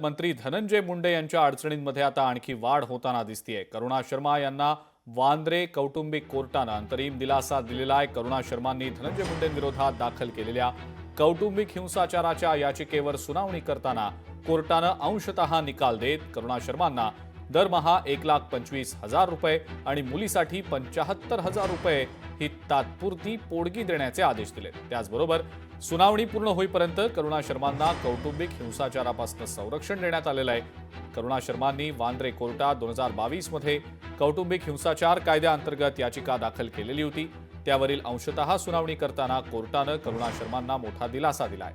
मंत्री धनंजय मुंडे यांच्या अडचणींमध्ये आता आणखी वाढ होताना दिसतेय। करुणा शर्मा यांना वांद्रे कौटुंबिक कोर्टाने अंतरिम दिलासा दिलेला आहे। करुणा शर्मांनी धनंजय मुंडेंविरोधात दाखल केलेल्या कौटुंबिक हिंसाचाराच्या याचिकेवर सुनावणी करताना कोर्टाने अंशतः निकाल देत करुणा शर्मांना दरमहा 1,25,000 रुपये आणि मुलीसाठी 75,000 रुपये ही तात्पुरती पोटगी देण्याचे आदेश दिले। त्याचबरोबर सुनावणी पूर्ण होईपर्यंत करुणा शर्मांना कौटुंबिक हिंसाचारापासून संरक्षण देण्यात आलेले आहे। करुणा शर्मांनी वांद्रे कोर्टात 2022 मध्ये कौटुंबिक हिंसाचार कायद्याअंतर्गत याचिका दाखल केलेली होती। त्यावरील अंशतः सुनावणी करताना कोर्टाने करुणा शर्मांना मोठा दिलासा दिलाय।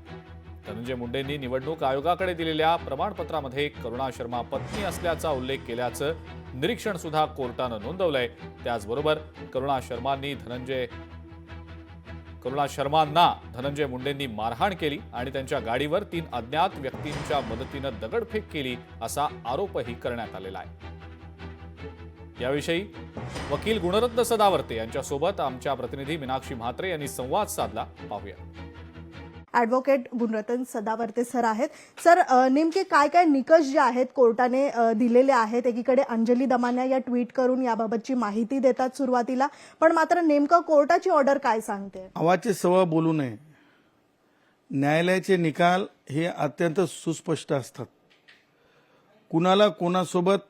धनंजय मुंडेंनी निवडणूक आयोगाकडे दिलेल्या प्रमाणपत्रामध्ये करुणा शर्मा पत्नी असल्याचा उल्लेख केल्याचं निरीक्षण सुद्धा कोर्टाने नोंदवलंय। त्याचबरोबर करुणा शर्मांना धनंजय मुंडेंनी मारहाण केली आणि त्यांच्या गाडीवर 3 अज्ञात व्यक्तींच्या मदतीने दगडफेक केली असा आरोपही करण्यात आलेला आहे। याविषयी वकील गुणरत्न सदावर्ते यांच्यासोबत आमच्या प्रतिनिधी मीनाक्षी म्हात्रे यांनी संवाद साधला। पाहूया। ॲडव्होकेट गुणरत्न सदावर्ते सर आहेत। सर, नेमके काय काय निकष जे आहेत कोर्टाने दिलेले आहेत? एकीकडे अंजली दमानिया या ट्विट करून याबाबतची माहिती देतात सुरुवातीला, पण मात्र नेमकं कोर्टाची ऑर्डर काय सांगते? आवाचे सवा बोलू नये। न्यायालयाचे निकाल हे अत्यंत सुस्पष्ट असतात। कुणाला कोणासोबत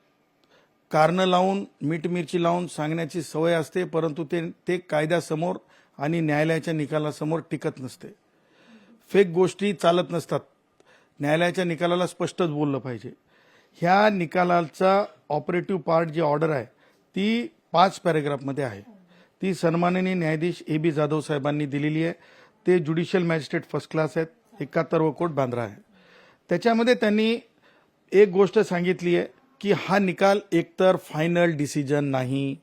कारण लावून मीठ मिरची लावून सांगण्याची सवय असते, परंतु ते कायद्यासमोर आणि न्यायालयाच्या निकालासमोर टिकत नसते। फेक गोष्टी चालत नसतात। न्यायालयाच्या निकालाला स्पष्टच बोललं पाहिजे। ह्या निकालाचा ऑपरेटिव्ह पार्ट जी ऑर्डर आहे ती 5 पॅरेग्राफमध्ये आहे। ती सन्माननीय न्यायाधीश AB जाधव साहेबांनी दिलेली आहे। ते ज्युडिशियल मॅजिस्ट्रेट फर्स्ट क्लास आहेत। 71 कोर्ट बांद्रा आहे। त्याच्यामध्ये त्यांनी एक गोष्ट सांगितली आहे की हा निकाल एकतर फायनल डिसिजन नाही,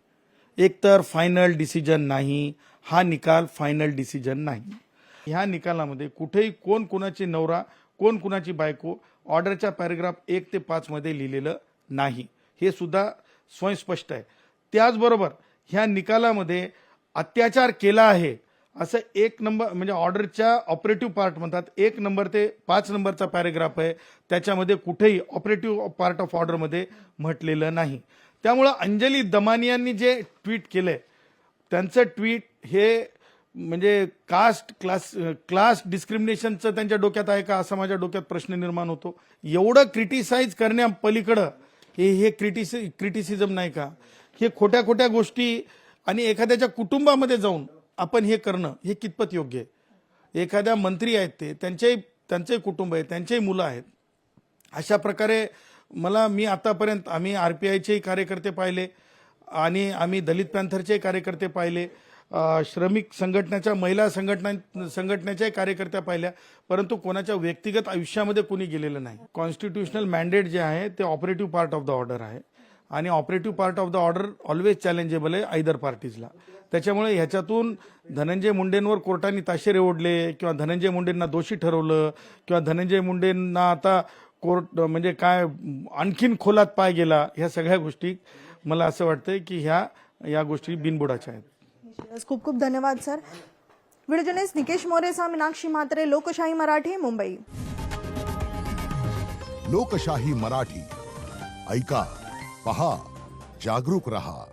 हा निकाल फायनल डिसिजन नाही। ह्या निकालामध्ये कुठेही कोण कुणाची नवरा कोण कुणाची बायको ऑर्डरच्या पॅरेग्राफ 1 ते 5 मध्ये लिहिलेलं नाही, हे सुद्धा स्वयंस्पष्ट आहे। त्याचबरोबर ह्या निकालामध्ये अत्याचार केला आहे असं 1 नंबर म्हणजे ऑर्डरच्या ऑपरेटिव्ह पार्ट म्हणतात 1 नंबर ते 5 नंबरचा पॅरेग्राफ आहे, त्याच्यामध्ये कुठेही ऑपरेटिव्ह पार्ट ऑफ ऑर्डरमध्ये म्हटलेलं नाही। त्यामुळे अंजली दमानियांनी जे ट्विट केलंय त्यांचं ट्विट हे म्हणजे क्लास डिस्क्रिमिनेशनचं त्यांच्या डोक्यात आहे का असा माझ्या डोक्यात प्रश्न निर्माण होतो। एवढं क्रिटिसाइज करण्यापलीकडं हे क्रिटिसिझम नाही का? हे खोट्या खोट्या गोष्टी आणि एखाद्याच्या कुटुंबामध्ये जाऊन आपण हे करणं हे कितपत योग्य आहे? एखाद्या मंत्री आहेत त्यांचे कुटुंब आहे, त्यांचेही मुलं आहेत। अशा प्रकारे मी आतापर्यंत आम्ही RPIचे कार्यकर्ते पाहिले आणि आम्ही दलित पॅंथरचे कार्यकर्ते पाहिले, श्रमिक संघटनेच्या महिला संघटनेच्या कार्यकर्त्या पाहिल्या, परंतु कोणाच्या व्यक्तिगत आयुष्यामध्ये कोणी गेलेलं नाही। कॉन्स्टिट्यूशनल मॅन्डेट जे आहे ते operative part of the order आहे आणि operative part of the order always challengeable आहे आयदर पार्टीजला। त्याच्यामुळे ह्याच्यातून धनंजय मुंडेंवर कोर्टाने ताशेरे ओढले किंवा धनंजय मुंडेंना दोषी ठरवलं किंवा धनंजय मुंडेंना आता कोर्ट म्हणजे काय आणखीन खोलात पाय गेला, ह्या सगळ्या गोष्टी मला असं वाटतंय की ह्या गोष्टी बिनबुडाच्या आहेत। खूप खूप धन्यवाद सर। व्हिडिओ जर्नलिस्ट निकेश मोरेसह मीनाक्षी म्हात्रे, लोकशाही मराठी, मुंबई। लोकशाही मराठी ऐका, पहा, जागरूक रहा।